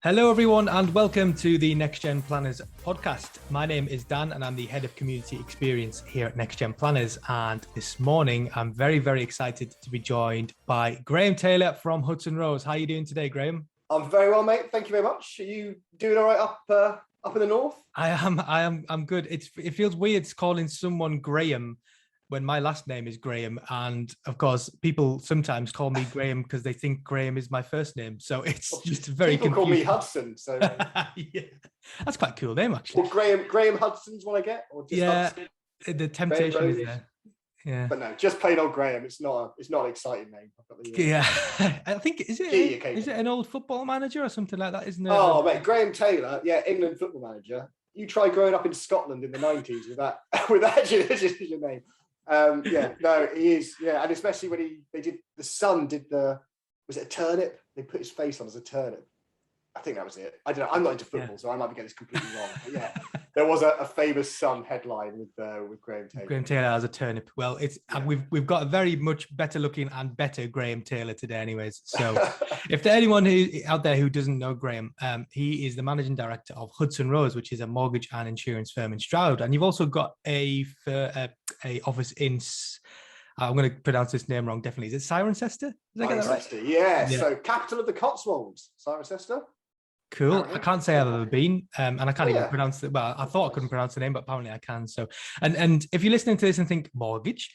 Hello, everyone, and welcome to the Next Gen Planners podcast. My name is Dan, and I'm the head of community experience here at Next Gen Planners. And this morning, I'm very, very excited to be joined by Graham Taylor from Hudson Rose. How are you doing today, Graham? I'm very well, mate. Thank you very much. Are you doing all right up in the north? I am. I'm good. It feels weird calling someone Graham when my last name is Graham. And of course, people sometimes call me Graham because they think Graham is my first name. So it's just very people confusing. Call me Hudson. So yeah, that's quite a cool name, actually. Or Graham Hudson's what I get, or just Hudson? The temptation is there. Yeah, but no, just plain old Graham. It's not an exciting name. I think is it an old football manager or something like that, isn't it? Oh, mate, Graham Taylor, England football manager. You try growing up in Scotland in the 90s with that as your name. He is. Yeah, and especially when the son did was it a turnip? They put his face on as a turnip. I think that was it. I don't know. I'm not into football, so I might be getting this completely wrong. But yeah, there was a famous Sun headline with Graham Taylor. Graham Taylor as a turnip. Well, we've got a very much better looking and better Graham Taylor today, anyways. So, if there's anyone out there who doesn't know Graham, he is the managing director of Hudson Rose, which is a mortgage and insurance firm in Stroud, and you've also got a office in. I'm going to pronounce this name wrong. Definitely, is it Cirencester? Did I get that right? Yeah. So, capital of the Cotswolds, Cirencester. Cool. I can't say I've ever been, and I can't even pronounce it. Well, I thought I couldn't pronounce the name, but apparently I can. So, and if you're listening to this and think mortgage,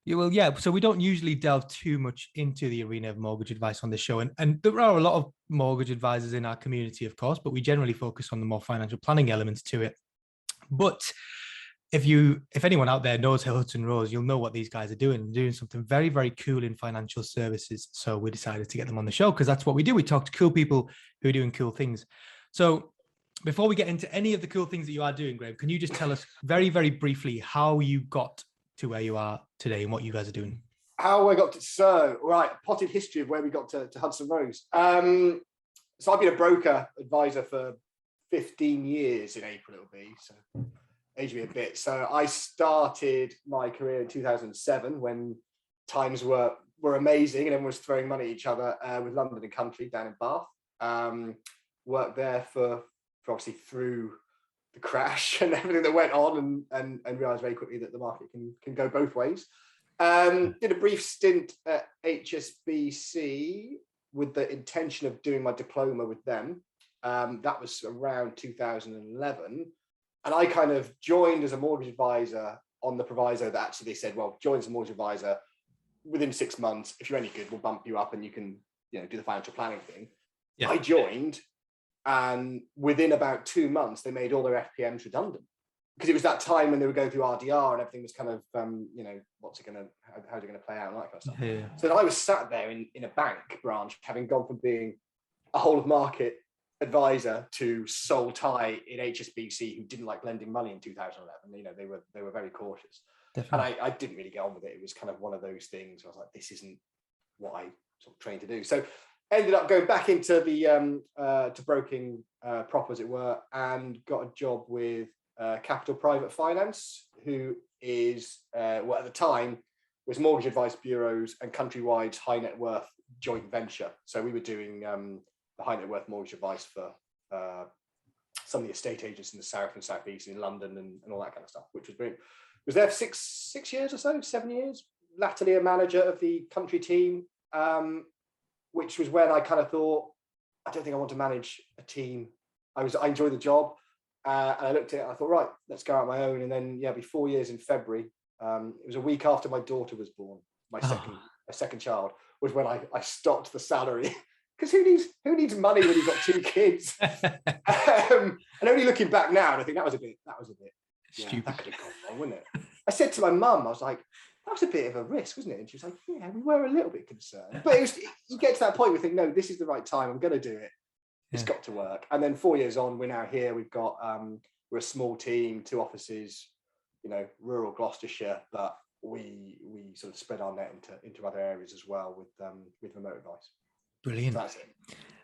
you will, yeah. So we don't usually delve too much into the arena of mortgage advice on the show, and there are a lot of mortgage advisors in our community, of course, but we generally focus on the more financial planning elements to it. But if anyone out there knows Hudson Rose, you'll know what these guys are doing something very, very cool in financial services. So we decided to get them on the show because that's what we do. We talk to cool people who are doing cool things. So before we get into any of the cool things that you are doing, Graham, can you just tell us very, very briefly how you got to where you are today and what you guys are doing? How I got to, potted history of where we got to Hudson Rose. So I've been a broker advisor for 15 years in April, it'll be. So age me a bit. So I started my career in 2007 when times were amazing and everyone was throwing money at each other with London and Country down in Bath. Worked there for obviously through the crash and everything that went on and realised very quickly that the market can go both ways. Did a brief stint at HSBC with the intention of doing my diploma with them. That was around 2011. And I kind of joined as a mortgage advisor on the proviso that actually they said, well, join as a mortgage advisor within 6 months. If you're any good, we'll bump you up and you can, do the financial planning thing. Yeah. I joined, and within about 2 months, they made all their FPMs redundant because it was that time when they were going through RDR and everything was kind of, how's it going to play out and that kind of stuff. Yeah. So I was sat there in a bank branch, having gone from being a whole of market advisor to sole tie in HSBC who didn't like lending money in 2011. They were very cautious. Definitely. And I didn't really get on with it. It was kind of one of those things where I was like, this isn't what I sort of trained to do. So ended up going back into the to broking prop, as it were, and got a job with Capital Private Finance, who is at the time was mortgage advice bureaus and Countrywide's high net worth joint venture. So we were doing the high net worth mortgage advice for some of the estate agents in the south and southeast in London and all that kind of stuff, which was brilliant. Was there for six years or so, 7 years. Latterly a manager of the country team, which was when I kind of thought, I don't think I want to manage a team. I enjoyed the job, and I looked at it and I thought, right, let's go out on my own. And then it'll be 4 years in February. It was a week after my daughter was born, my second child, was when I stopped the salary. Because who needs money when you've got 2 kids? And only looking back now, and I think that was a bit stupid. That could have gone wrong, wouldn't it? I said to my mum, I was like, that was a bit of a risk, wasn't it? And she was like, yeah, we were a little bit concerned. But you get to that point where you think, no, this is the right time. I'm going to do it. It's got to work. And then 4 years on, we're now here. We've got we're a small team, 2 offices, rural Gloucestershire, but we sort of spread our net into other areas as well with remote advice. Brilliant. So that's it.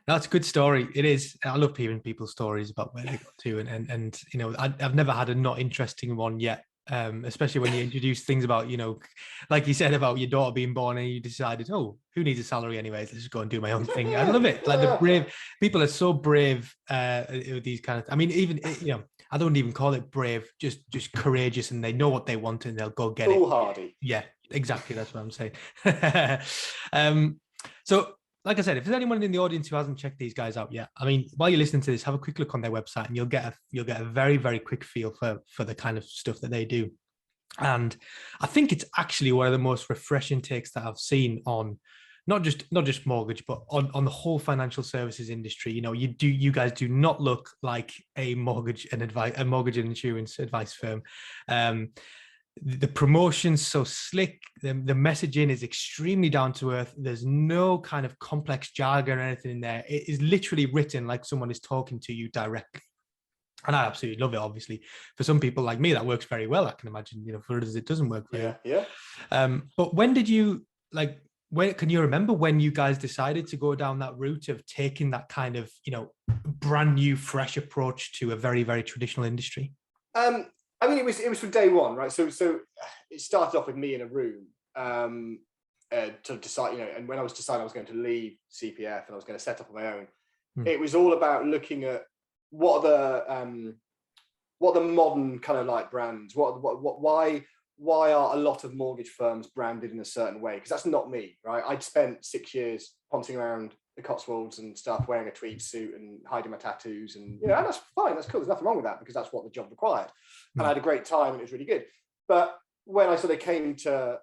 That's a good story. It is. I love hearing people's stories about where they got to, and I've never had a not interesting one yet. especially when you introduce things about, like you said about your daughter being born and you decided, oh, who needs a salary anyways? Let's just go and do my own thing. I love it. Like the brave people are so brave with these kind of, I mean, even, I don't even call it brave, just courageous, and they know what they want and they'll go get it. Foolhardy. Yeah, exactly. That's what I'm saying. So, like I said, if there's anyone in the audience who hasn't checked these guys out yet, I mean, while you're listening to this, have a quick look on their website, and you'll get a very, very quick feel for the kind of stuff that they do. And I think it's actually one of the most refreshing takes that I've seen on not just mortgage, but on the whole financial services industry. You guys do not look like a mortgage and insurance advice firm. The promotion's so slick. The messaging is extremely down to earth. There's no kind of complex jargon or anything in there. It is literally written like someone is talking to you directly. And I absolutely love it. Obviously, for some people like me, that works very well. I can imagine, for others, it doesn't work very well. But when did you can you remember when you guys decided to go down that route of taking that kind of, brand new, fresh approach to a very, very traditional industry? I mean, it was from day one, right? So it started off with me in a room to decide, and when I was deciding I was going to leave CPF and I was going to set up on my own, it was all about looking at what are the modern kind of like brands, why are a lot of mortgage firms branded in a certain way? Because that's not me, right? I'd spent 6 years pouncing around the Cotswolds and stuff, wearing a tweed suit and hiding my tattoos, and and that's fine, that's cool, there's nothing wrong with that, because that's what the job required. And I had a great time and it was really good. But when I sort of came to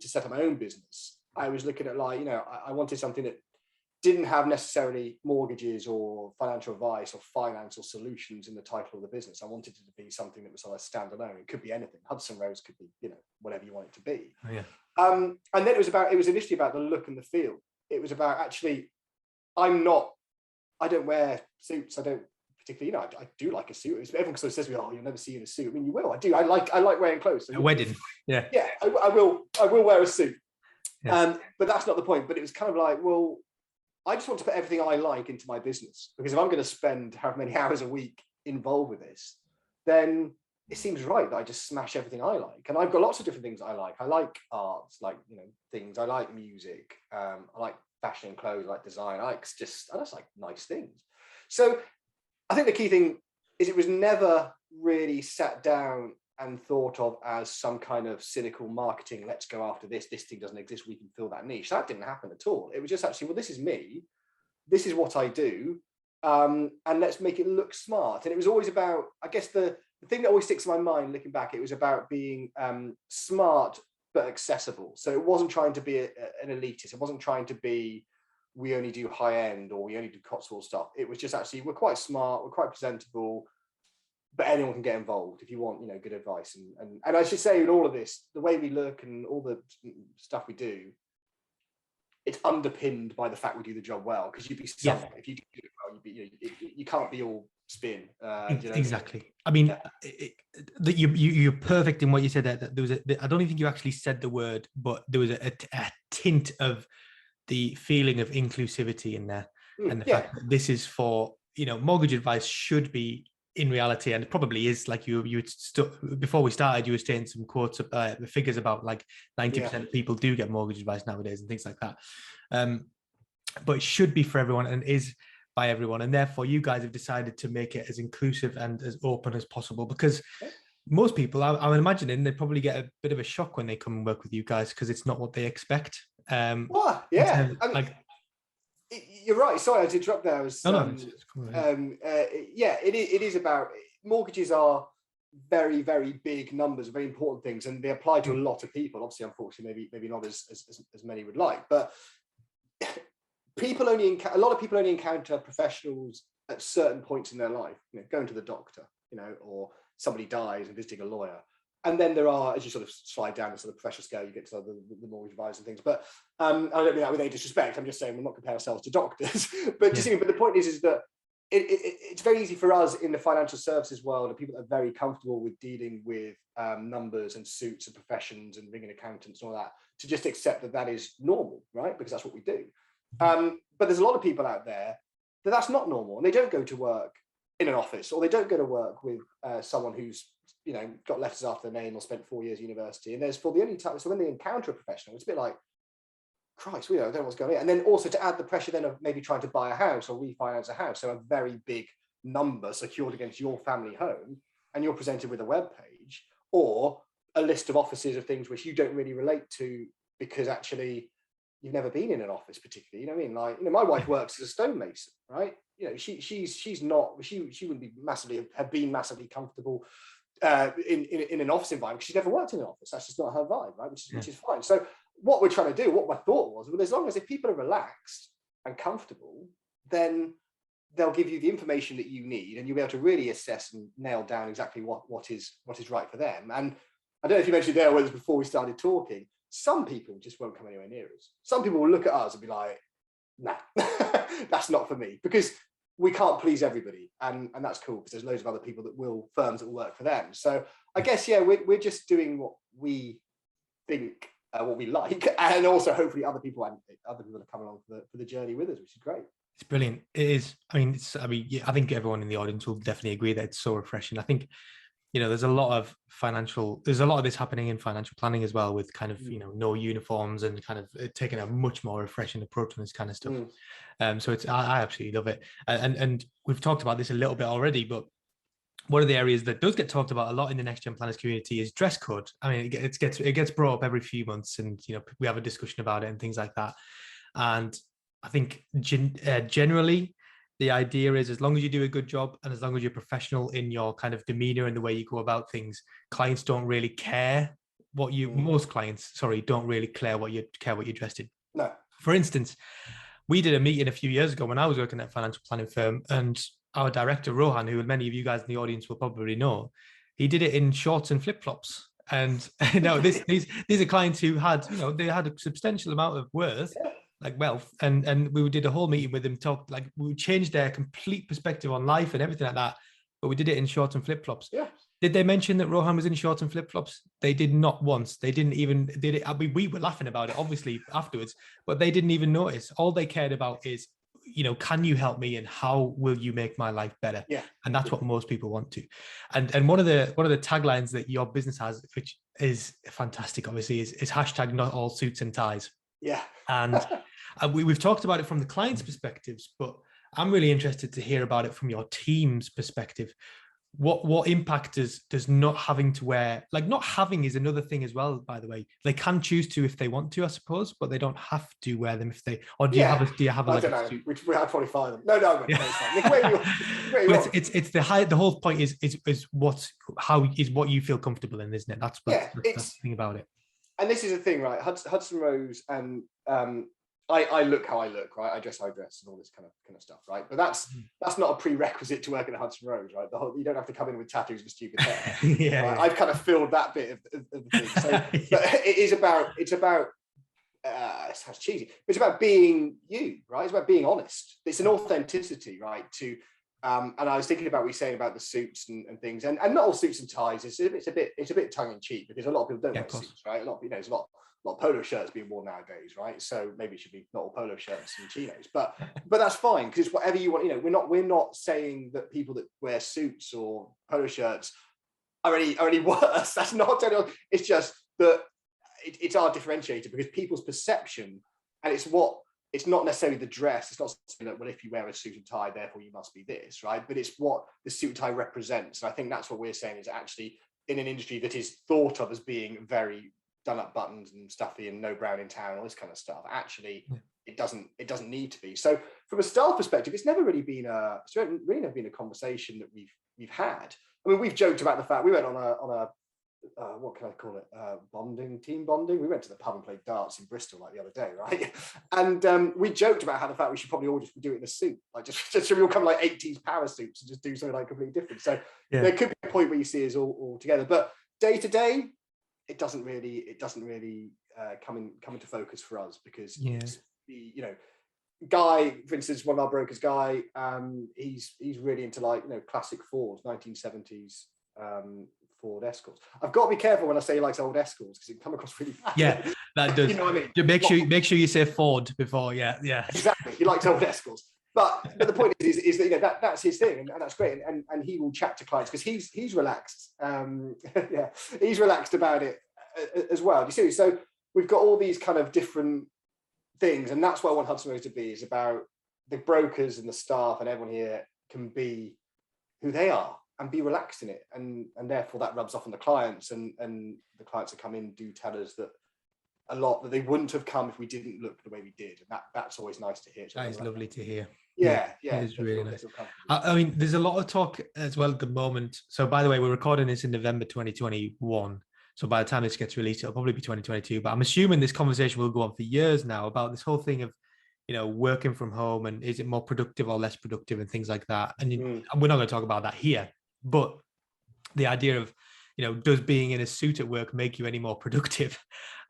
set up my own business, I was looking at I wanted something that didn't have necessarily mortgages or financial advice or financial solutions in the title of the business. I wanted it to be something that was sort of standalone. It could be anything. Hudson Rose could be, whatever you want it to be. Oh, yeah. And then it was initially about the look and the feel. It was about actually, I don't wear suits. I don't particularly, I do like a suit. Everyone sort of says to me, oh, you'll never see you in a suit. I mean, you will. I do. I like wearing clothes. So a wedding. Yeah. Yeah, I will wear a suit. Yeah. But that's not the point. But it was kind of like, well, I just want to put everything I like into my business, because if I'm going to spend however many hours a week involved with this, then it seems right that I just smash everything I like. And I've got lots of different things I like. I like arts, things. I like music. I like fashion and clothes, I like design. I just like nice things. So I think the key thing is it was never really sat down and thought of as some kind of cynical marketing, let's go after this thing doesn't exist, we can fill that niche. That didn't happen at all. It was just actually, well, this is me, this is what I do, and let's make it look smart. And it was always about, I guess the thing that always sticks in my mind looking back, it was about being smart but accessible. So it wasn't trying to be an elitist. It wasn't trying to be, we only do high end or we only do Cotswold stuff. It was just actually, we're quite smart, we're quite presentable, but anyone can get involved if you want, good advice. And I should say, in all of this, the way we look and all the stuff we do, it's underpinned by the fact we do the job well. Because you'd be somewhere if you do it well, you can't be all spin. Exactly. I mean, you're perfect in what you said. That there was I don't even think you actually said the word, but there was a tint of the feeling of inclusivity in there, and the fact that this is for mortgage advice should be, in reality, and it probably is, like you before we started, you were saying some quotes of the figures about like 90% of people do get mortgage advice nowadays and things like that. But it should be for everyone and is by everyone, and therefore you guys have decided to make it as inclusive and as open as possible, because most people, I'm imagining, they probably get a bit of a shock when they come and work with you guys because it's not what they expect. You're right. Sorry, I had to interrupt there. It's cool, it is about, mortgages are very, very big numbers, very important things, and they apply to a lot of people. Obviously, unfortunately, maybe not as many would like, but a lot of people only encounter professionals at certain points in their life. Going to the doctor, or somebody dies and visiting a lawyer. And then there are, as you sort of slide down the sort of professional scale, you get to the mortgage advisors and things. But I don't mean that with any disrespect. I'm just saying we're not comparing ourselves to doctors. But but the point is that it's very easy for us in the financial services world, and people that are very comfortable with dealing with numbers and suits and professions and ringing accountants and all that, to just accept that is normal, right? Because that's what we do. But there's a lot of people out there that's not normal, and they don't go to work in an office, or they don't go to work with someone who's got letters after their name or spent 4 years at university. And there's for the only time, so when they encounter a professional, it's a bit like, Christ, we don't know what's going on. And then also to add the pressure then of maybe trying to buy a house or refinance a house. So a very big number secured against your family home, and you're presented with a web page or a list of offices of things which you don't really relate to because actually you've never been in an office particularly. You know what I mean? Like, my wife works as a stonemason, right? She's not, she wouldn't be have been massively comfortable in an office environment because she's never worked in an office. That's just not her vibe, right? Which is fine. So what we're trying to do, what my thought was, well, as long as if people are relaxed and comfortable, then they'll give you the information that you need, and you'll be able to really assess and nail down exactly what is right for them. And I don't know if you mentioned there whether before we started talking, some people just won't come anywhere near us. Some people will look at us and be like, nah, that's not for me, because we can't please everybody, and that's cool because there's loads of other people firms that will work for them. So I guess we're just doing what we think, what we like, and also hopefully other people are coming along for the journey with us, which is great. It's brilliant. It is. I mean, I think everyone in the audience will definitely agree that it's so refreshing. I think, there's a lot of this happening in financial planning as well, with kind of, no uniforms and kind of taking a much more refreshing approach on this kind of stuff. So I absolutely love it. And we've talked about this a little bit already, but one of the areas that does get talked about a lot in the Next Gen Planners community is dress code. I mean, it gets brought up every few months, and, we have a discussion about it and things like that. And I think generally, the idea is, as long as you do a good job and as long as you're professional in your kind of demeanor and the way you go about things, clients don't really care most clients, don't really care what you're dressed in. No. For instance, we did a meeting a few years ago when I was working at a financial planning firm, and our director, Rohan, who many of you guys in the audience will probably know, he did it in shorts and flip-flops. And these are clients who had, they had a substantial amount of worth, like wealth, and we did a whole meeting with them, we changed their complete perspective on life and everything like that, but we did it in shorts and flip-flops. Yeah. Did they mention that Rohan was in shorts and flip-flops? They did not once. They didn't even did it. I mean, we were laughing about it obviously afterwards, but they didn't even notice. All they cared about is, can you help me and how will you make my life better? Yeah. And that's what most people want to. And one of the taglines that your business has, which is fantastic, obviously, is hashtag not all suits and ties. Yeah. And we've talked about it from the client's perspectives, but I'm really interested to hear about it from your team's perspective. What impact does not having to wear, not having is another thing as well, by the way. They can choose to if they want to, I suppose, but they don't have to wear them if they, or do you have I don't know. We had 25 of them. No, it's the whole point is what you feel comfortable in, isn't it? That's the thing about it. And this is the thing, right? Hudson Rose, and I look how I look, right? I dress how I dress and all this kind of stuff, right? But that's not a prerequisite to work at Hudson Rose, right? You don't have to come in with tattoos and stupid hair. Right? Yeah. I've kind of filled that bit of the thing. So but it's about it sounds cheesy, but it's about being you, right? It's about being honest. It's an authenticity, right? And I was thinking about what you're saying about the suits and things, and not all suits and ties. It's a bit tongue in cheek, because a lot of people don't wear suits, right? A lot of, there's a lot of polo shirts being worn nowadays, right? So maybe it should be not all polo shirts and chinos, but that's fine, because it's whatever you want. We're not saying that people that wear suits or polo shirts are any worse. That's not telling. It's just that it's our differentiator, because people's perception, and it's not necessarily the dress. It's not saying that, well, if you wear a suit and tie, therefore you must be this, right? But it's what the suit and tie represents. And I think that's what we're saying, is actually in an industry that is thought of as being very done up buttons and stuffy and no brown in town, all this kind of stuff. Actually, it doesn't need to be. So from a style perspective, it's never really been a conversation that we've had. I mean, we've joked about the fact we went on a what can I call it? Team bonding. We went to the pub and played darts in Bristol the other day, right? And we joked about how the fact we should probably all just do it in a suit, just so we all come 80s power suits and just do something completely different. So there could be a point where you see us all together, but day to day, it doesn't really come into focus for us, because Guy, for instance, one of our brokers, Guy, he's really into classic Fords, 1970s Ford Escorts. I've got to be careful when I say he likes old Escorts, because it can come across really bad. Yeah, that does. You know what I mean? Make sure you say Ford before. Yeah. Exactly. He likes old Escorts. But the point is that, you know, that's his thing, and that's great, and he will chat to clients because he's relaxed. Yeah, he's relaxed about it as well. Do you see? So we've got all these kind of different things, and that's what I want Hudson Rose to be, is about the brokers and the staff and everyone here can be who they are and be relaxed in it, and therefore that rubs off on the clients, and the clients that come in do tell us that a lot that they wouldn't have come if we didn't look the way we did, and that's always nice to hear. That is lovely to hear. Yeah, it's really nice. I mean, there's a lot of talk as well at the moment. So by the way, we're recording this in November 2021. So by the time this gets released, it'll probably be 2022. But I'm assuming this conversation will go on for years now about this whole thing of, you know, working from home, and is it more productive or less productive and things like that. And we're not going to talk about that here, but the idea of, you know, does being in a suit at work make you any more productive?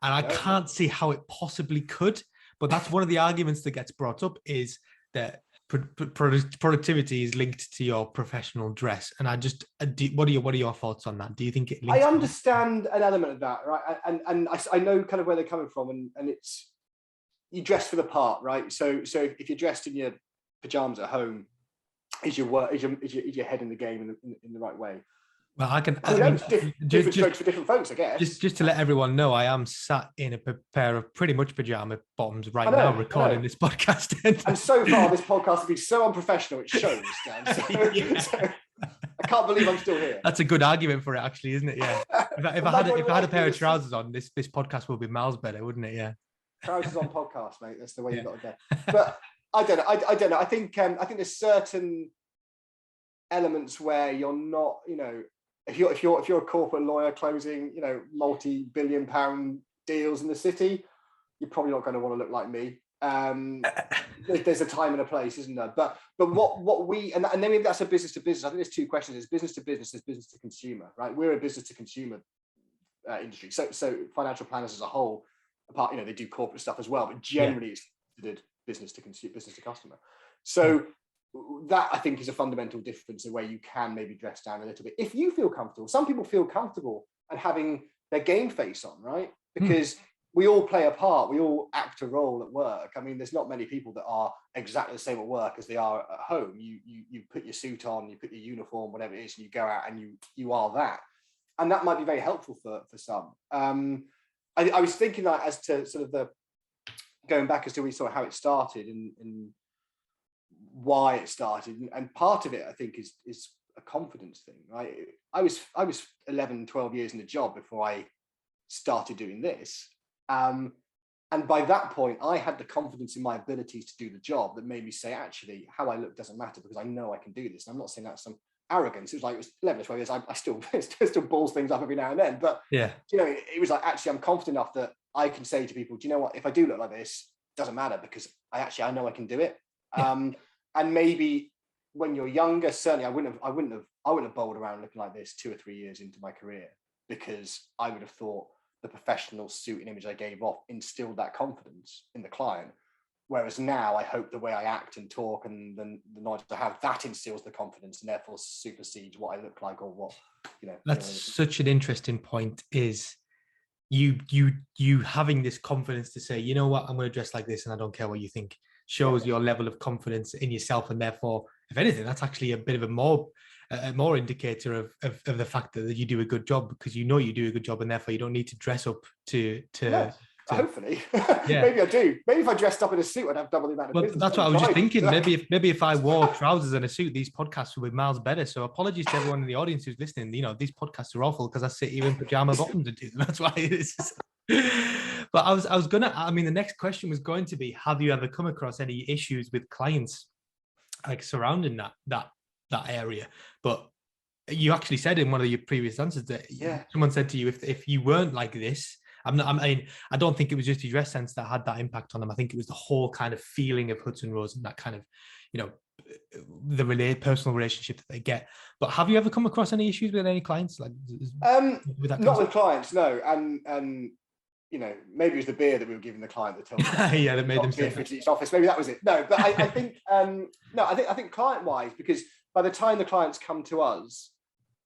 And I can't see how it possibly could. But that's one of the arguments that gets brought up, is that productivity is linked to your professional dress. And I just, what are your thoughts on that? Do you think it links? I understand an element of that, right? And I know kind of where they're coming from, and it's, you dress for the part, right? So if you're dressed in your pajamas at home, is your head in the game in the right way? Well, I mean, different strokes for different folks, I guess. Just to let everyone know, I am sat in a pair of pretty much pajama bottoms right now, recording this podcast. And so far, this podcast has been so unprofessional, it shows. Dan. So I can't believe I'm still here. That's a good argument for it, actually, isn't it? Yeah. If I had a pair of trousers on, this podcast would be miles better, wouldn't it? Yeah. Trousers on podcast, mate. That's the way you've got to go. But I don't know. I don't know. I think there's certain elements where you're not, you know, if you're a corporate lawyer closing, you know, multi-billion-pound deals in the city, you're probably not going to want to look like me. There's a time and a place, isn't there? But what we, and then maybe that's a business to business. I think there's two questions: there's business to business, there's business to consumer, right? We're a business to consumer industry. So financial planners as a whole, apart, you know, they do corporate stuff as well, but generally it's considered business to consumer, business to customer. So that, I think, is a fundamental difference in where you can maybe dress down a little bit if you feel comfortable. Some people feel comfortable and having their game face on, right? Because we all play a part, we all act a role at work. I mean, there's not many people that are exactly the same at work as they are at home. You put your suit on, you put your uniform, whatever it is, and you go out and you are that. And that might be very helpful for some. I was thinking that as to sort of the going back as to we saw how it started and why it started, and part of it I think is a confidence thing, right? I was 11, 12 years in the job before I started doing this, and by that point I had the confidence in my abilities to do the job that made me say, actually, how I look doesn't matter because I know I can do this. And I'm not saying that's some arrogance. It was like, it was 11 or 12 years, I still balls things up every now and then, but you know, it was like, actually I'm confident enough that I can say to people, do you know what, if I do look like this, it doesn't matter because I know I can do it. And maybe when you're younger, certainly I wouldn't have bowled around looking like this 2 or 3 years into my career, because I would have thought the professional suit and image I gave off instilled that confidence in the client. Whereas now I hope the way I act and talk and the knowledge I have, that instills the confidence and therefore supersedes what I look like or what, you know. That's such an interesting point, is you having this confidence to say, you know what, I'm going to dress like this and I don't care what you think, shows your level of confidence in yourself. And therefore, if anything, that's actually a bit of a more indicator of the fact that you do a good job, because you know you do a good job and therefore you don't need to dress up to hopefully. Maybe I do. Maybe if I dressed up in a suit, I'd have double the amount of business. That's what I was just thinking. Maybe if I wore trousers and a suit, these podcasts would be miles better. So apologies to everyone in the audience who's listening. You know, these podcasts are awful because I sit here in pajama bottoms and do them. That's why it is. But the next question was going to be, have you ever come across any issues with clients like surrounding that area? But you actually said in one of your previous answers that someone said to you, if you weren't like this, I don't think it was just your dress sense that had that impact on them. I think it was the whole kind of feeling of Hudson Rose and that kind of, you know, the personal relationship that they get. But have you ever come across any issues with any clients? Like, with that not with clients, no. And you know, maybe it was the beer that we were giving the client that told me. That made them say for each office. Maybe that was it. No, but I think I think client-wise, because by the time the clients come to us,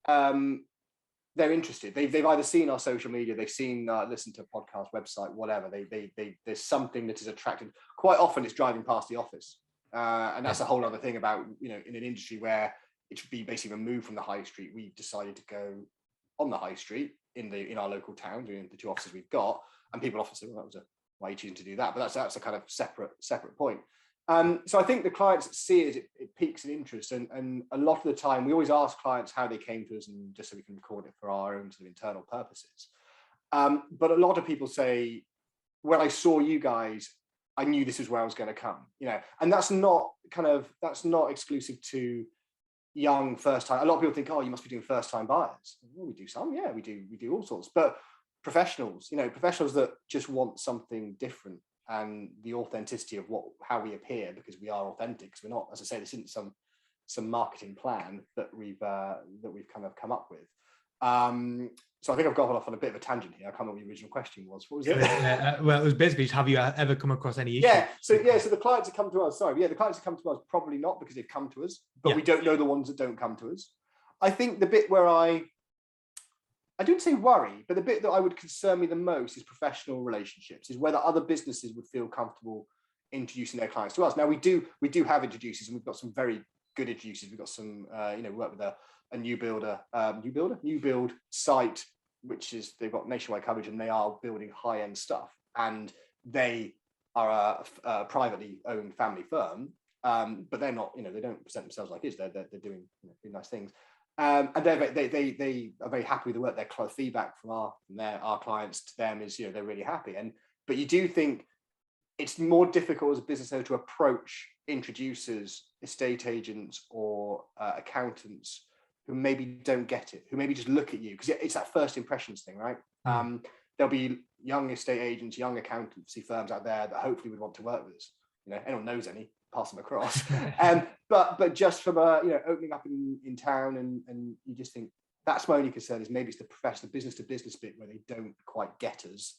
they're interested. They've either seen our social media, they've seen, listened to a podcast, website, whatever. There's something that is attractive. Quite often, it's driving past the office. And that's a whole other thing about, in an industry where it should be basically removed from the high street. We decided to go on the high street in our local town, doing the 2 offices we've got, and people often say, well, why are you choosing to do that? But that's a kind of separate point. So I think the clients that see it piques an interest, and a lot of the time we always ask clients how they came to us, and just so we can record it for our own sort of internal purposes. But a lot of people say, when I saw you guys, I knew this is where I was going to come, and that's not exclusive to young first time. A lot of people think, oh, you must be doing first time buyers. Well, we do some, yeah, we do all sorts, but professionals that just want something different, and the authenticity of how we appear, because we are authentic. Because we're not, as I say, this isn't some marketing plan that we've kind of come up with. So I think I've gone off on a bit of a tangent here. I can't remember what the original question was. What was it? Well, it was basically, have you ever come across any issues? So the clients that come to us, the clients that come to us, probably not, because they've come to us, but we don't know the ones that don't come to us. I think the bit where I don't say worry, but the bit that I would concern me the most is professional relationships, is whether other businesses would feel comfortable introducing their clients to us. Now we do have introducers, and we've got some very good introducers. We've got some, we work with a new build site, which is, they've got nationwide coverage, and they are building high-end stuff, and they are a privately owned family firm, but they're not, they don't present themselves like this. They're doing nice things. And they are very happy with the work. Their feedback from our clients to them is, they're really happy. But you do think it's more difficult as a business owner to approach introducers, estate agents, or accountants who maybe don't get it, who maybe just look at you, because it's that first impressions thing, right? There'll be young estate agents, young accountancy firms out there that hopefully would want to work with us. Anyone knows any, pass them across. But just from opening up in town, and you just think, that's my only concern, is maybe it's the professional business to business bit where they don't quite get us.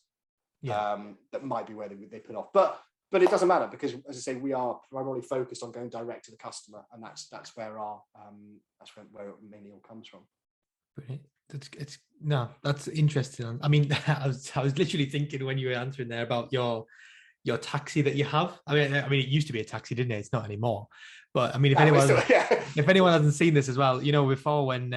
That might be where they put off. But it doesn't matter, because, as I say, we are primarily focused on going direct to the customer, and that's where where it mainly all comes from. Brilliant. That's interesting. I mean, I was literally thinking when you were answering there about your taxi that you have. I mean, it used to be a taxi, didn't it? It's not anymore. But I mean, if anyone hasn't seen this as well, before when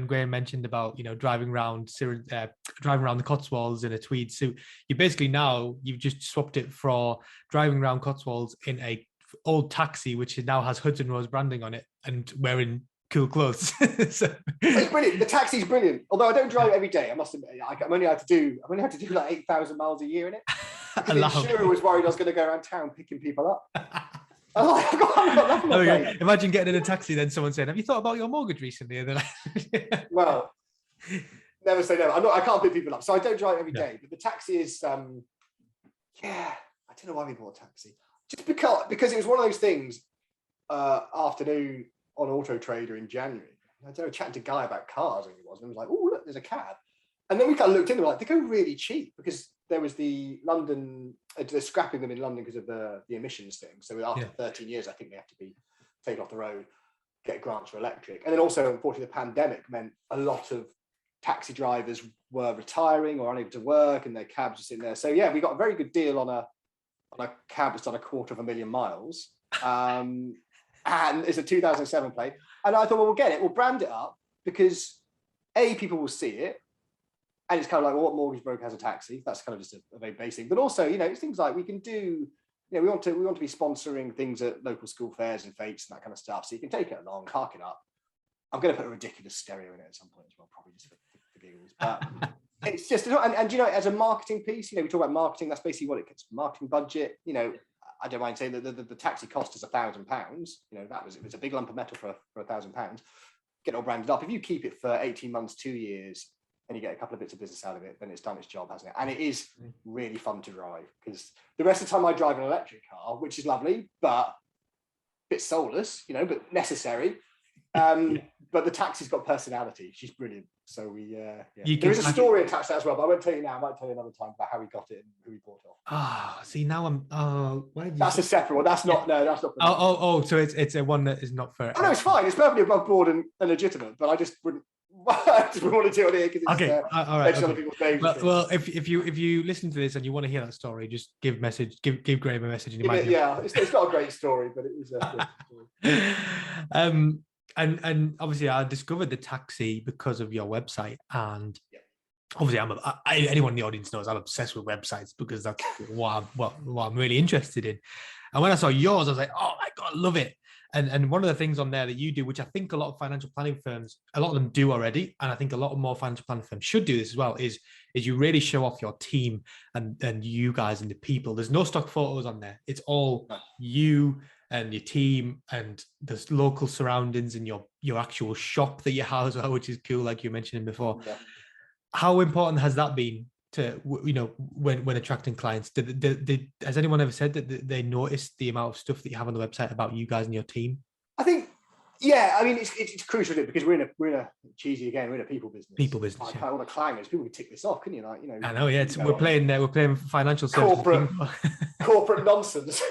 Graham mentioned about driving around the Cotswolds in a tweed suit, you've just swapped it for driving around Cotswolds in a old taxi, which now has Hudson Rose branding on it, and wearing cool clothes. So. It's brilliant. The taxi's brilliant. Although I don't drive it every day, I must admit, I'm only had to do like 8,000 miles a year in it. Because the insurer was worried I was going to go around town picking people up. I've got nothing. Imagine getting in a taxi, then someone saying, "Have you thought about your mortgage recently?" And well, never say never. I can't pick people up, so I don't drive every day. But the taxi is, I don't know why we bought a taxi. Just because it was one of those things. Afternoon on Auto Trader in January, I was chatting to a guy about cars, and he was like, "Oh, look, there's a cab." And then we kind of looked in, and we're like, they go really cheap, because there was the London, they're scrapping them in London because of the emissions thing. So after 13 years, I think they have to be taken off the road, get grants for electric. And then also, unfortunately, the pandemic meant a lot of taxi drivers were retiring or unable to work, and their cabs were sitting there. So we got a very good deal on a cab that's done 250,000 miles. And it's a 2007 plate. And I thought, well, we'll get it, we'll brand it up, because people will see it. And it's kind of like, well, what mortgage broker has a taxi? That's kind of just a very basic. But also, it's things like we can do, we want to be sponsoring things at local school fairs and fetes and that kind of stuff. So you can take it along, park it up. I'm going to put a ridiculous stereo in it at some point as well, probably just for giggles. But it's just, and as a marketing piece, we talk about marketing. That's basically what it gets. Marketing budget. I don't mind saying that the taxi cost us £1,000. It was a big lump of metal for £1,000. Get it all branded up. If you keep it for 18 months, 2 years, and you get a couple of bits of business out of it, then it's done its job, hasn't it? And it is really fun to drive, because the rest of the time I drive an electric car, which is lovely, but a bit soulless, but necessary. But the taxi's got personality. She's brilliant. So there is a story attached to that as well, but I won't tell you now. I might tell you another time about how we got it and who we bought it off. See, now I'm. That's a separate one. That's not. That's not. So it's a one that is not fair. Oh no, it's fine. It's perfectly above board and legitimate. But I just wouldn't we want to do it here because it's okay. All right. other people's names. Well, if you listen to this and you want to hear that story, just give Graham a message, and you might. Yeah, it's not a great story, but it is a good story. And obviously, I discovered the taxi because of your website, and obviously, anyone in the audience knows I'm obsessed with websites because that's what I'm really interested in. And when I saw yours, I was like, oh my God, I love it. And one of the things on there that you do, which I think a lot of financial planning firms, a lot of them do already, and I think a lot of more financial planning firms should do this as well, is you really show off your team and you guys and the people. There's no stock photos on there. It's all you and your team and the local surroundings and your actual shop that you have as well, which is cool, like you mentioned before. Yeah. How important has that been to, when attracting clients? Has anyone ever said that they noticed the amount of stuff that you have on the website about you guys and your team? I think, yeah. I mean, it's crucial because we're in a cheesy again. We're in a people business. People business. Like, all the clangers, people can tick this off, couldn't you? I know. Yeah, we're playing financial services. Corporate nonsense.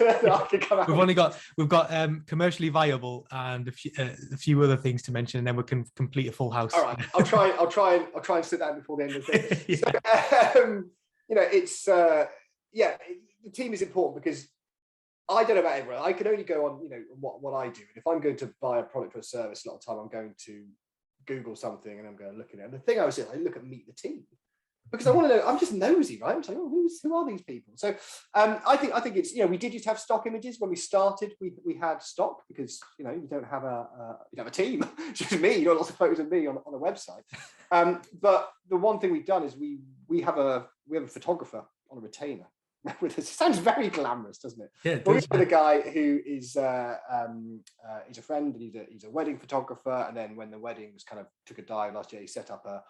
We've got commercially viable and a few other things to mention, and then we can complete a full house. All right, I'll try and sit down before the end of the thing. Yeah. So, it's the team is important because I don't know about everyone. I can only go on what I do, and if I'm going to buy a product or a service, a lot of time I'm going to Google something and I'm going to look at it. And the thing I was doing, I look at Meet the Team. Because I want to know, I'm just nosy, right? I'm saying, who are these people? So I think it's, we did just have stock images when we started. We had stock because, you don't have a team. It's just me, you got lots of photos of me on a website. But the one thing we've done is we have a photographer on a retainer. It sounds very glamorous, doesn't it? Yeah. But we have a guy who is he's a friend, and he's a wedding photographer. And then when the weddings kind of took a dive last year, he set up a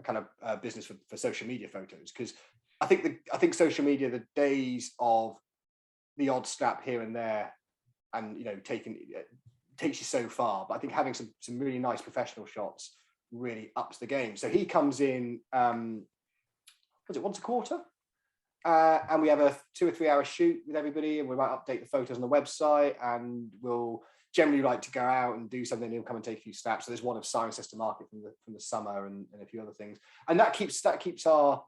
kind of business for social media photos, because I think social media, the days of the odd snap here and there, and takes you so far. But I think having some really nice professional shots really ups the game. So he comes in, once a quarter, and we have a 2 or 3 hour shoot with everybody, and we might update the photos on the website, and we'll generally like to go out and do something. He'll come and take a few snaps. So there's one of Cirencester Market from the summer and a few other things, and that keeps our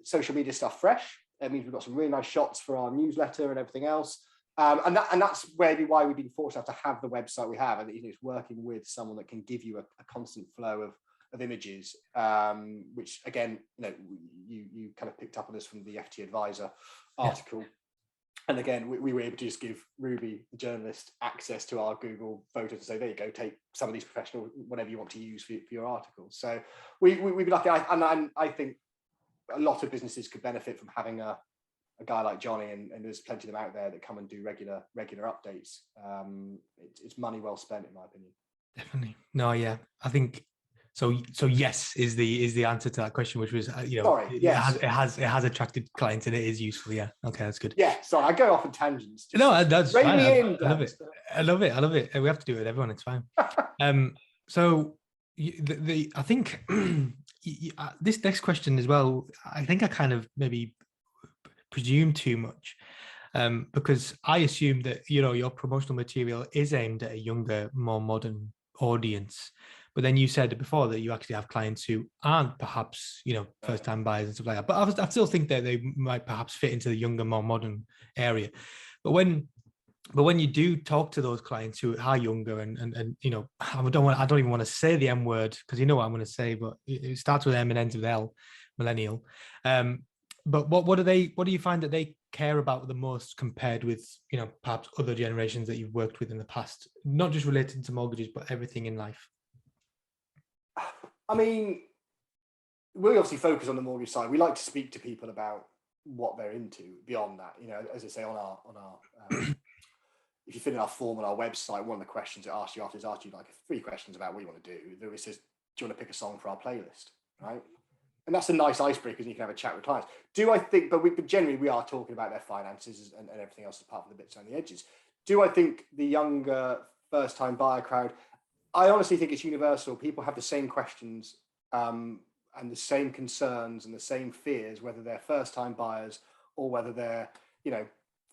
social media stuff fresh. It means we've got some really nice shots for our newsletter and everything else. And that's maybe why we've been fortunate to have the website we have, and it's working with someone that can give you a constant flow of images, which again, you kind of picked up on this from the FT Advisor article. Yeah. And again, we were able to just give Ruby, the journalist, access to our Google photos to say, there you go, take some of these professional, whatever you want to use for your articles. So we'd be lucky. And I think a lot of businesses could benefit from having a guy like Johnny, and there's plenty of them out there that come and do regular updates. It's money well spent, in my opinion. Definitely. No, yeah. I think so yes is the answer to that question, which was yes. it has attracted clients and it is useful. Yeah, okay, that's good. Yeah, sorry, I go off on tangents. No, that's fine. I love it. We have to do it with everyone. It's fine. So I think this next question as well, I think I kind of maybe presume too much, because I assume that your promotional material is aimed at a younger, more modern audience. But then you said before that you actually have clients who aren't perhaps, first-time buyers and stuff like that. But I still think that they might perhaps fit into the younger, more modern area. But when you do talk to those clients who are younger and I don't even want to say the M word, because you know what I'm going to say, but it starts with M and ends with L, millennial. But what do you find that they care about the most compared with perhaps other generations that you've worked with in the past, not just related to mortgages, but everything in life? I mean, we obviously focus on the mortgage side. We like to speak to people about what they're into beyond that. As I say, on our if you fill in our form on our website, one of the questions it asks you after is asked you like 3 questions about what you want to do. It says, do you want to pick a song for our playlist, right? And that's a nice icebreaker, and you can have a chat with clients. But generally we are talking about their finances and everything else apart from the bits around the edges. Do I think the younger first-time buyer crowd, I honestly think it's universal. People have the same questions and the same concerns and the same fears, whether they're first-time buyers or whether they're,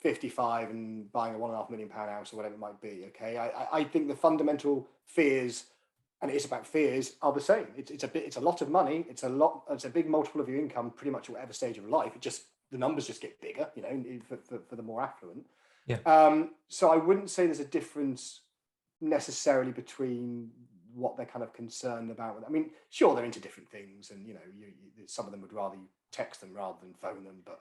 55 and buying a £1.5 million house or whatever it might be. Okay, I think the fundamental fears and it is about fears are the same. It's a lot of money. It's a big multiple of your income, pretty much at whatever stage of life. The numbers just get bigger, for the more affluent. Yeah. So I wouldn't say there's a difference necessarily between what they're kind of concerned about. I mean, sure, they're into different things, and some of them would rather you text them rather than phone them, but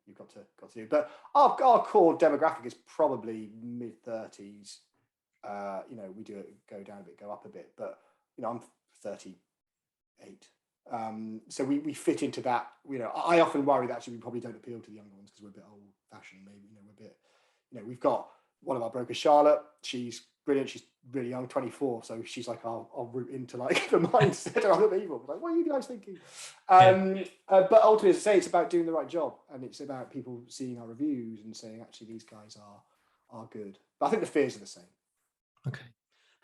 you've got to do. But our core demographic is probably mid-30s. We do go down a bit, go up a bit, but I'm 38. So we fit into that. I often worry that actually we probably don't appeal to the younger ones because we're a bit old-fashioned. Maybe we're a bit. We've got one of our brokers, Charlotte. She's brilliant. She's really young, 24. So she's like I'll root into like the mindset of other people. Like, what are you guys thinking? But ultimately, as I say, it's about doing the right job, and it's about people seeing our reviews and saying actually these guys are good. But I think the fears are the same. Okay.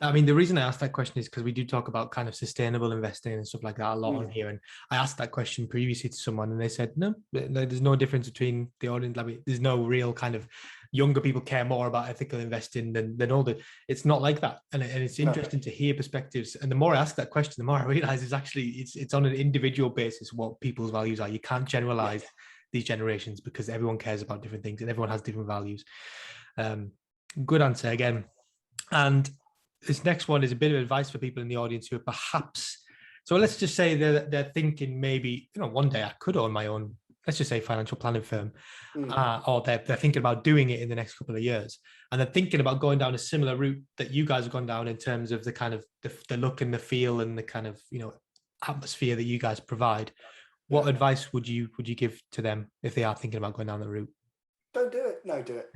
I mean, the reason I asked that question is because we do talk about kind of sustainable investing and stuff like that a lot on here. And I asked that question previously to someone and they said, no, there's no difference between the audience. Like, there's no real kind of younger people care more about ethical investing than older. It's not like that. And it's interesting to hear perspectives. And the more I ask that question, the more I realize it's on an individual basis what people's values are. You can't generalize these generations because everyone cares about different things and everyone has different values. Good answer again. And this next one is a bit of advice for people in the audience who are perhaps, so let's just say they're thinking maybe, one day I could own my own, let's just say financial planning firm, or they're thinking about doing it in the next couple of years. And they're thinking about going down a similar route that you guys have gone down in terms of the kind of the look and the feel and the kind of, atmosphere that you guys provide. What advice would you give to them if they are thinking about going down the route? Don't do it. No, do it.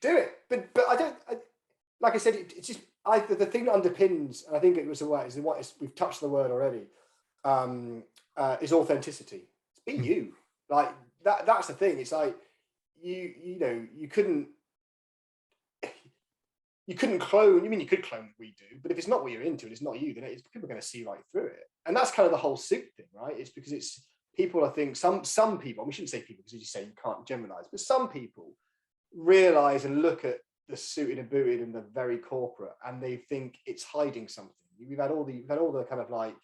Do it. But I don't. Like I said, it's just the thing that underpins, and I think it was we've touched the word already, is authenticity. It's be you. Like that's the thing. It's like you couldn't clone. You could clone what we do, but if it's not what you're into and it's not you, then people are going to see right through it. And that's kind of the whole suit thing, right? It's because it's people. I think some people. We shouldn't say people because as you say, you can't generalize, but some people realize and look at the suited and booted and the very corporate, and they think it's hiding something. We've had all the kind of like,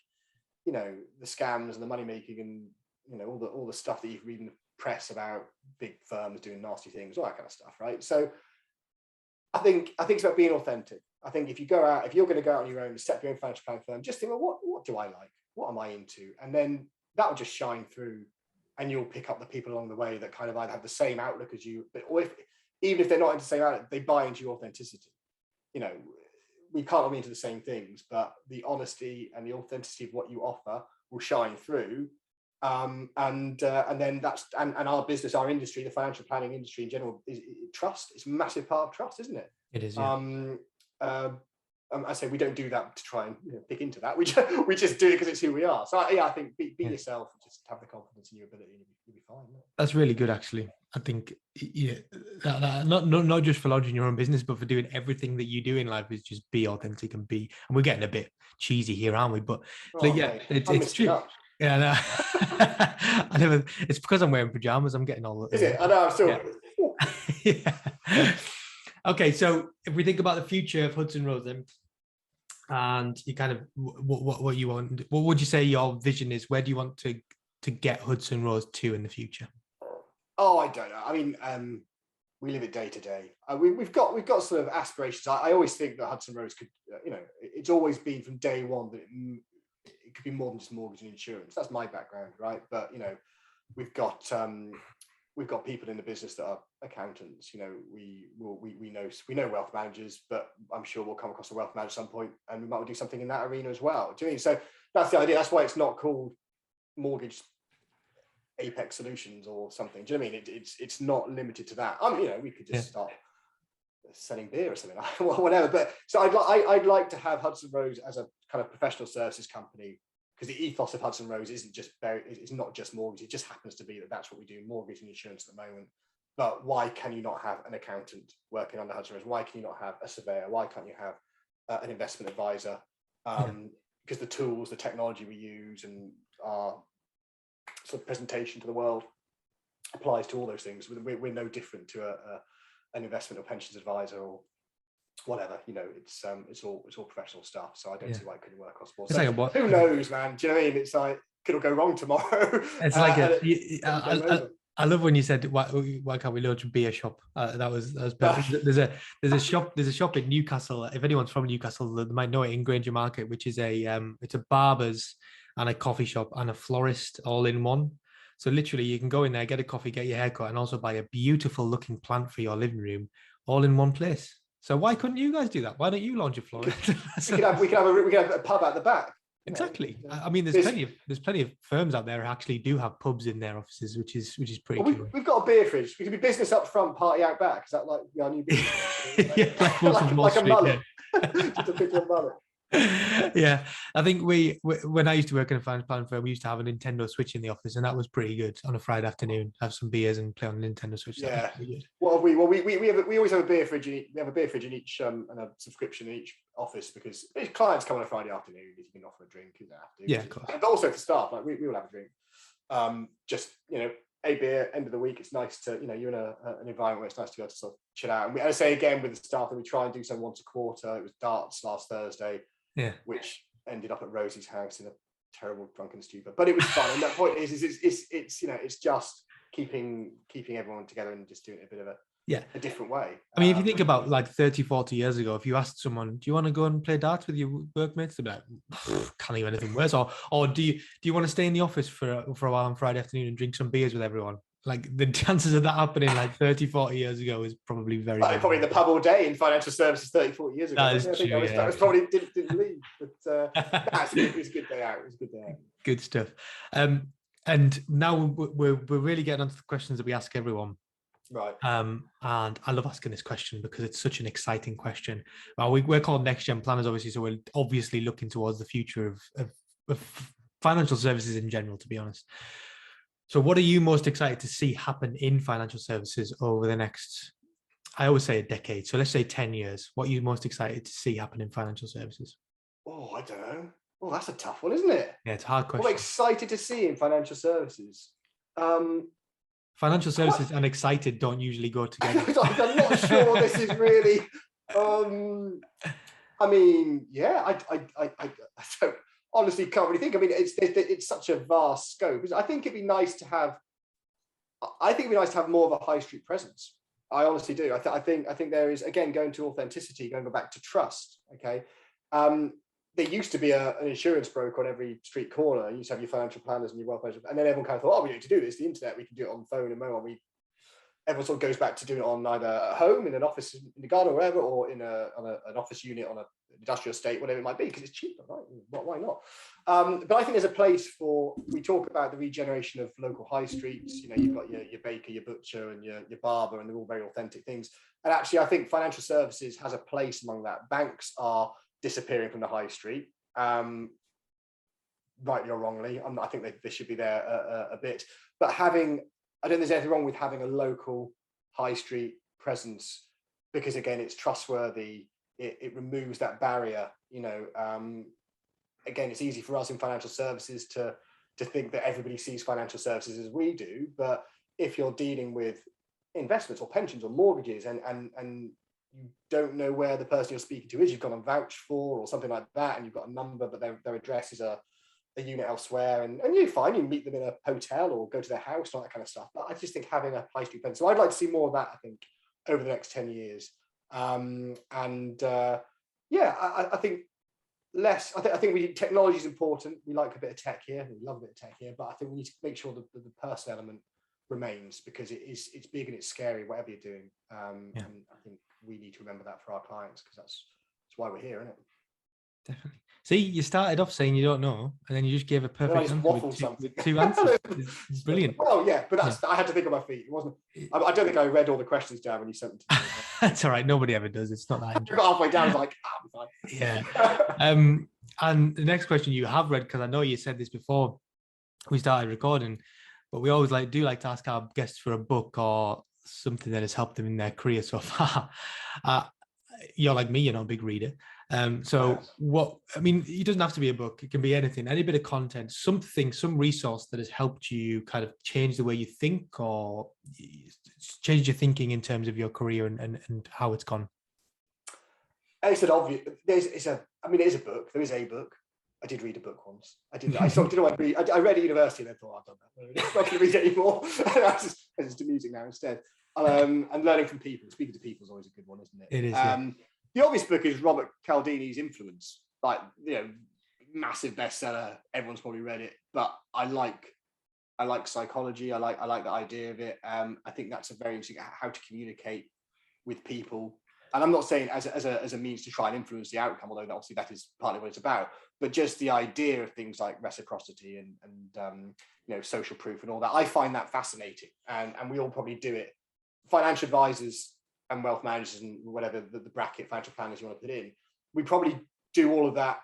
the scams and the money making and all the stuff that you read in the press about big firms doing nasty things, all that kind of stuff, right? So I think it's about being authentic. I think if you're going to go out on your own and set up your own financial planning firm, just think, well, what do I like? What am I into? And then that will just shine through, and you'll pick up the people along the way that kind of either have the same outlook as you, or even if they're not into the same outlook, they buy into your authenticity. We can't all be into the same things, but the honesty and the authenticity of what you offer will shine through. And then our business, our industry, the financial planning industry in general, is trust. It's a massive part of trust, isn't it? It is. Yeah. I say we don't do that to try and pick into that. We just do it because it's who we are. So I think be yourself, and just have the confidence in your ability, and you'll be fine. That's really good, actually. I think not just for launching your own business, but for doing everything that you do in life is just be authentic and be. And we're getting a bit cheesy here, aren't we? But it's true. Yeah, no. I never. It's because I'm wearing pajamas. I'm getting all. Is it? I know. I'm still. Yeah. Okay, so if we think about the future of Hudson Rose, then, and you kind of what you want, what would you say your vision is? Where do you want to get Hudson Rose to in the future? Oh, I don't know. I mean, we live it day to day. We've got sort of aspirations. I always think that Hudson Rose could, it's always been from day one that it could be more than just mortgage and insurance. That's my background, right? But we've got people in the business that are accountants. We know wealth managers, but I'm sure we'll come across a wealth manager at some point, and we might do something in that arena as well. Do you mean? So that's the idea. That's why it's not called mortgage Apex Solutions or something. Do you know what I mean? It's not limited to that. We could just start selling beer or something, whatever. But so I'd like to have Hudson Rose as a kind of professional services company, because the ethos of Hudson Rose it's not just mortgage. It just happens to be that that's what we do, mortgage and insurance at the moment. But why can you not have an accountant working under Hudson Rose? Why can you not have a surveyor? Why can't you have an investment advisor? Because the tools, the technology we use, and our sort of presentation to the world applies to all those things. We're no different to an investment or pensions advisor or whatever, it's all professional stuff. So I don't see why it couldn't work across board. It's So like what? who knows, man? Do you know what I mean? It's like could all go wrong tomorrow. It's like I love when you said why can't we launch a beer shop? That was perfect. There's a shop in Newcastle. If anyone's from Newcastle, they might know it, in Granger Market, which is it's a barber's and a coffee shop and a florist all in one. So literally, you can go in there, get a coffee, get your haircut, and also buy a beautiful looking plant for your living room, all in one place. So why couldn't you guys do that? Why don't you launch a florist? we could have a pub at the back. Exactly. I mean, there's plenty of firms out there who actually do have pubs in their offices, which is pretty cool. We've got a beer fridge. We could be business up front, party out back. Is that like our new business? like a mullet. Just a picture of mullet. Yeah, I think when I used to work in a finance planning firm, we used to have a Nintendo Switch in the office, and that was pretty good on a Friday afternoon. Have some beers and play on a Nintendo Switch. Yeah. What have we? Well, we always have a beer fridge. We have a beer fridge in each and a subscription in each office because if clients come on a Friday afternoon, if you can offer a drink, you don't have to. Yeah, of course. But also for staff, like we will have a drink. Just a beer. End of the week, it's nice to you're in an environment where it's nice to go to sort of chill out. And I say again with the staff that we try and do something once a quarter. It was darts last Thursday. Yeah, which ended up at Rosie's house in a terrible drunken stupor. But it was fun. And that point is it's just keeping everyone together and just doing it a bit of a different way. I mean, if you think about like 30, 40 years ago, if you asked someone, do you want to go and play darts with your workmates? They'd be like, can't think of anything worse. Or do you want to stay in the office for a while on Friday afternoon and drink some beers with everyone? Like the chances of that happening like 30, 40 years ago is probably very probably in the pub all day in financial services 30, 40 years ago. That is true. I was probably didn't leave, but it was a good day out. It was a good day out. Good stuff. And now we're really getting onto the questions that we ask everyone. Right. And I love asking this question because it's such an exciting question. Well, we're called Next Gen Planners, obviously, so we're obviously looking towards the future of financial services in general, to be honest. So what are you most excited to see happen in financial services over the next, I always say a decade. So let's say 10 years. What are you most excited to see happen in financial services? Oh, I don't know. Oh, that's a tough one, isn't it? Yeah, it's a hard question. What am I excited to see in financial services? Financial services and excited don't usually go together. I'm not sure this is really. I mean, yeah, I don't. Honestly, can't really think. I mean, it's such a vast scope. I think it'd be nice to have. I think it'd be nice to have more of a high street presence. I honestly do. I think there is, again, going to authenticity, going back to trust. Okay, there used to be an insurance broker on every street corner. You used to have your financial planners and your wealth managers, and then everyone kind of thought, oh, we need to do this. The internet, we can do it on the phone and mobile. Everyone sort of goes back to doing it on either at home, in an office in the garden or wherever, or in an office unit on an industrial estate, whatever it might be, because it's cheaper, right? Why not? But I think there's a place for, we talk about the regeneration of local high streets. You've got your baker, your butcher, and your barber, and they're all very authentic things. And actually, I think financial services has a place among that. Banks are disappearing from the high street, rightly or wrongly. I think they should be there a bit. But I don't think there's anything wrong with having a local high street presence, because again, it's trustworthy. It removes that barrier. Again, it's easy for us in financial services to think that everybody sees financial services as we do. But if you're dealing with investments or pensions or mortgages and you don't know where the person you're speaking to is, you've got a vouch for or something like that, and you've got a number, but their address is a unit elsewhere, and you're fine, you meet them in a hotel or go to their house, all that kind of stuff. But I just think having a high street presence, so I'd like to see more of that, I think, over the next 10 years. I think less. I think technology is important. We like a bit of tech here. We love a bit of tech here, but I think we need to make sure that the person element remains, because it's big and it's scary, whatever you're doing. And I think we need to remember that for our clients, because that's why we're here, isn't it? Definitely. See, you started off saying you don't know, and then you just gave a perfect answer with two answers. It's brilliant. Well, yeah, but I had to think on my feet. It wasn't. I don't think I read all the questions down when you sent them to me. That's all right. Nobody ever does. It's not that interesting. I got halfway down, I was like, fine. Yeah. And the next question you have read, because I know you said this before we started recording, but we always like to ask our guests for a book or something that has helped them in their career so far. You're like me, you're not a big reader. So it doesn't have to be a book. It can be anything, any bit of content, something, some resource that has helped you kind of change the way you think or change your thinking in terms of your career and how it's gone. It's an obvious. It is a book. There is a book. I did read a book once. I sort of didn't want to read. I read at university and I thought, I've done that. I'm not going to read it anymore. I just do music now instead. And learning from people. Speaking to people is always a good one, isn't it? It is. The obvious book is Robert Cialdini's Influence. Like, massive bestseller. Everyone's probably read it. But I like psychology. I like the idea of it. I think that's a very interesting how to communicate with people. And I'm not saying as a means to try and influence the outcome, although obviously that is partly what it's about, but just the idea of things like reciprocity and social proof and all that. I find that fascinating, and we all probably do it. Financial advisors and wealth managers and whatever the bracket financial planners you want to put in, we probably do all of that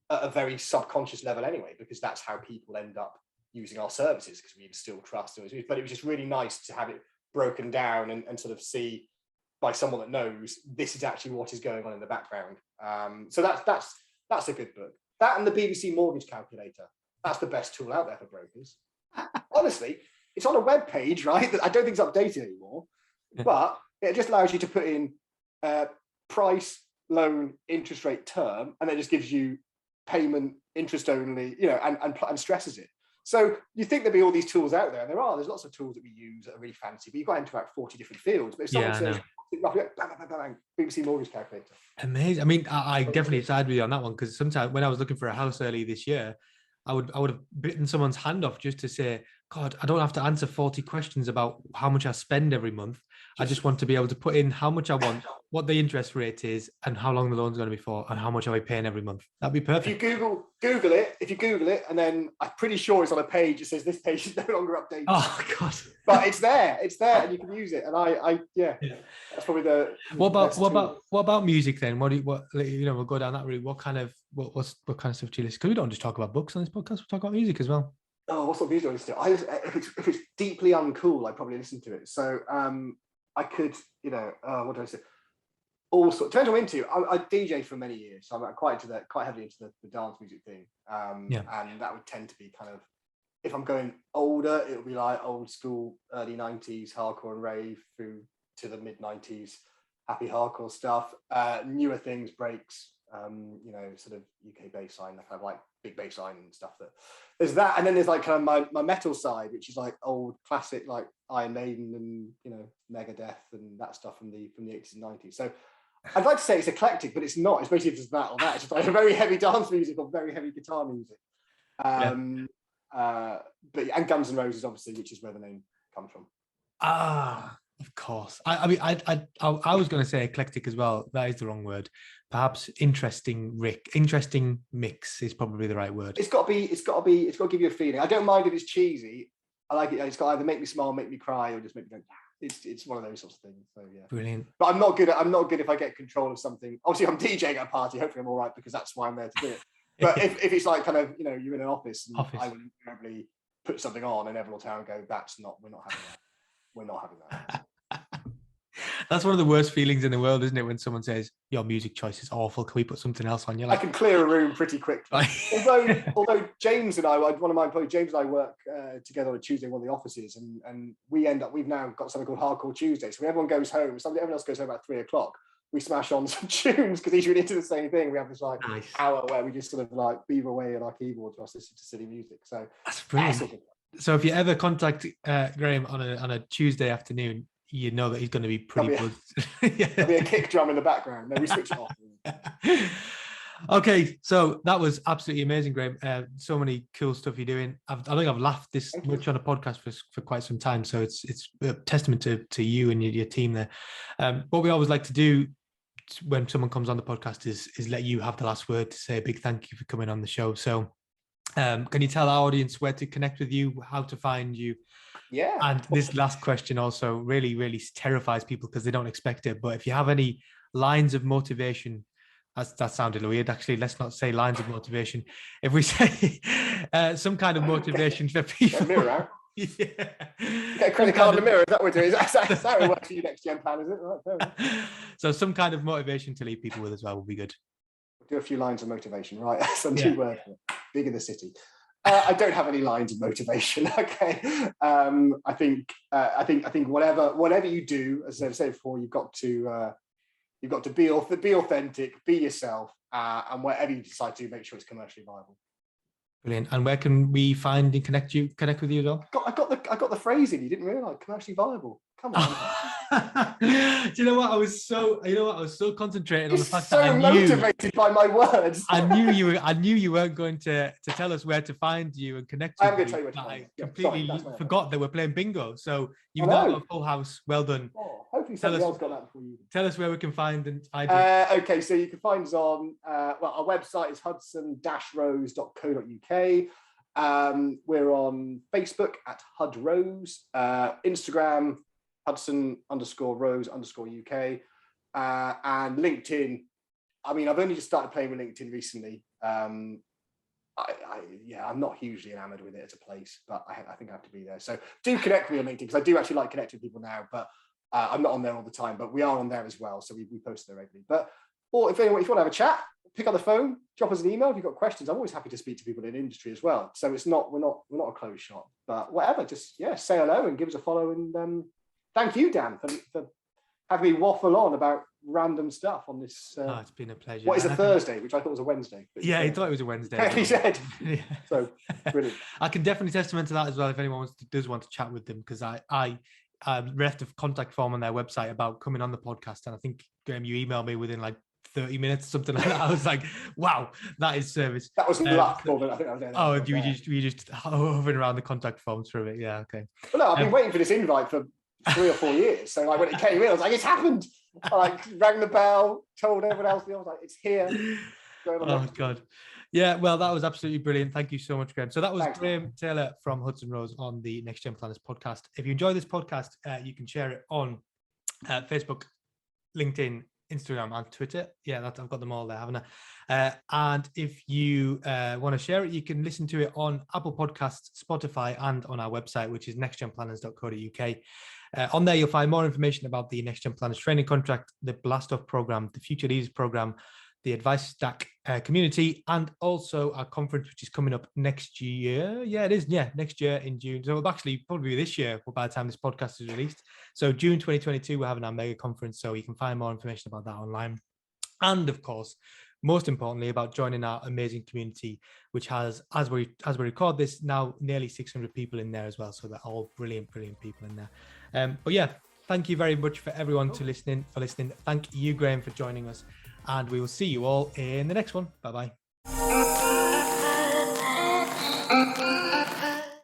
at a very subconscious level anyway, because that's how people end up using our services, because we instill trust. But it was just really nice to have it broken down and sort of see by someone that knows this is actually what is going on in the background. So that's a good book. That and the BBC Mortgage Calculator. That's the best tool out there for brokers. Honestly, it's on a web page, right? That I don't think it's updated anymore, but it just allows you to put in price, loan, interest rate, term, and then it just gives you payment, interest only, and stresses it. So you think there'd be all these tools out there, and there's lots of tools that we use that are really fancy, but you've got into about 40 different fields. But if someone says, bang, bang, bang, bang, BBC Mortgage Calculator. Amazing. I mean, I definitely side with you on that one, because sometimes when I was looking for a house early this year, I would have bitten someone's hand off just to say, God, I don't have to answer 40 questions about how much I spend every month. I just want to be able to put in how much I want, what the interest rate is, and how long the loan's going to be for, and how much am I paying every month. That'd be perfect. If you Google it, and then I'm pretty sure it's on a page that says this page is no longer updated. Oh God! But it's there, and you can use it. And that's probably the. What about music then? We'll go down that route. What kind of stuff do you listen? Because we don't just talk about books on this podcast. We talk about music as well. Oh, what sort of music do I listen to? If it's deeply uncool, I probably listen to it. So I could, what do I say? All sorts. Depends what I'm into. I DJ for many years, so I'm quite heavily into the dance music thing. And that would tend to be kind of, if I'm going older, it would be like old school, early 90s hardcore and rave through to the mid 90s happy hardcore stuff. Newer things, breaks, sort of UK bass line, I kind of like big bass line and stuff. That there's that, and then there's like kind of my metal side, which is like old classic like Iron Maiden and Megadeth and that stuff from the 80s and 90s. So I'd like to say it's eclectic, but it's not. It's basically just that or that. It's just like a very heavy dance music or very heavy guitar music. And Guns N' Roses, obviously, which is where the name comes from. Of course. I was going to say eclectic as well. That is the wrong word. Perhaps interesting mix is probably the right word. It's got to give you a feeling. I don't mind if it's cheesy. I like it. It's got to either make me smile, make me cry, or just make me go. It's one of those sorts of things. So yeah, brilliant. But I'm not good if I get control of something. Obviously, I'm DJing at a party. Hopefully, I'm all right because that's why I'm there to do it. But if it's like kind of you're in an office and I will invariably put something on and everyone will tell and go, we're not having that. We're not having that. That's one of the worst feelings in the world, isn't it? When someone says your music choice is awful, can we put something else on? You're like, I can clear a room pretty quickly. although James and I, one of my employees, James and I work together on a Tuesday in one of the offices, and we've now got something called Hardcore Tuesday. So when everyone goes home, everyone else goes home about 3:00. We smash on some tunes because he's really into the same thing. We have this hour where we just sort of like beaver away at our keyboards whilst listening to silly music. So that's brilliant. So if you ever contact Graham on a Tuesday afternoon, you know that he's going to be pretty good. There'll be a kick drum in the background. Then we switch it off. Okay, so that was absolutely amazing, Graham. So many cool stuff you're doing. I think I've laughed this much on a podcast for quite some time. So it's a testament to you and your team there. What we always like to do when someone comes on the podcast is let you have the last word to say a big thank you for coming on the show. So can you tell our audience where to connect with you, how to find you? Yeah. And this last question also really, really terrifies people because they don't expect it. But if you have any lines of motivation, that sounded weird. Actually, let's not say lines of motivation. If we say some kind of motivation for people. Get a mirror out. Yeah. Get a credit card in the mirror. Is that what it is? That's how it works for you next gen plan, is it? Right, so some kind of motivation to leave people with as well would be good. We'll do a few lines of motivation, right? Some new word. Big in the city. I don't have any lines of motivation. Okay, I think whatever you do, as I've said before, you've got to You've got to be authentic, be yourself, and whatever you decide to do, make sure it's commercially viable. Brilliant. And where can we find and connect with you as well? I got the phrase in. You didn't realise commercially viable. Come on. Do you know what? I was so concentrated on the fact so that I knew, motivated by my words. I knew you weren't going to tell us where to find you and connect with I'm going to tell you where to I find you. completely forgot that we're playing bingo. So you've now got a full house. Well done. Oh, hopefully somebody else got that before you. Tell us where we can find you. Okay, so you can find us on our website is hudson-rose.co.uk. We're on Facebook at Hud Rose, Instagram Hudson_Rose_UK, and LinkedIn. I mean, I've only just started playing with LinkedIn recently. I'm not hugely enamored with it as a place, but I think I have to be there. So do connect with me on LinkedIn, because I do actually like connecting with people now, but I'm not on there all the time, but we are on there as well. So we post there regularly. Or if you want to have a chat, pick up the phone, drop us an email if you've got questions. I'm always happy to speak to people in the industry as well. So we're not a closed shop, but whatever, just say hello and give us a follow. And thank you, Dan, for having me waffle on about random stuff on this. It's been a pleasure. What is a Thursday, which I thought was a Wednesday. Yeah, he thought it was a Wednesday. He said. Yeah. So brilliant. I can definitely testament to that as well if anyone does want to chat with them, because I left a contact form on their website about coming on the podcast, and I think, Graham, you emailed me within like 30 minutes, something like that. I was like, wow, that is service. That was luck more than I think I was there. Oh, you just hovering around the contact forms through it. Yeah, okay. Well, no, I've been waiting for this invite for 3 or 4 years. So like when it came in, I was like, it's happened. I rang the bell, told everyone else. I was like, it's here. Oh God. Yeah, well, that was absolutely brilliant. Thank you so much, Graham. So that was Thanks, Graham Taylor from Hudson Rose on the Next Gen Planners podcast. If you enjoy this podcast, you can share it on Facebook, LinkedIn, Instagram, and Twitter. Yeah, I've got them all there, haven't I? And if you want to share it, you can listen to it on Apple Podcasts, Spotify, and on our website, which is nextgenplanners.co.uk. On there, you'll find more information about the Next Gen Planners training contract, the Blast Off program, the Future Leaders program, the Advice Stack community, and also our conference, which is coming up next year. Yeah, it is. Yeah, next year in June. So it'll actually probably be this year by the time this podcast is released. So June 2022, we're having our mega conference. So you can find more information about that online. And of course, most importantly, about joining our amazing community, which has, as we record this, now nearly 600 people in there as well. So they're all brilliant people in there. But yeah, thank you very much for everyone for listening. Thank you, Graham, for joining us. And we will see you all in the next one. Bye-bye.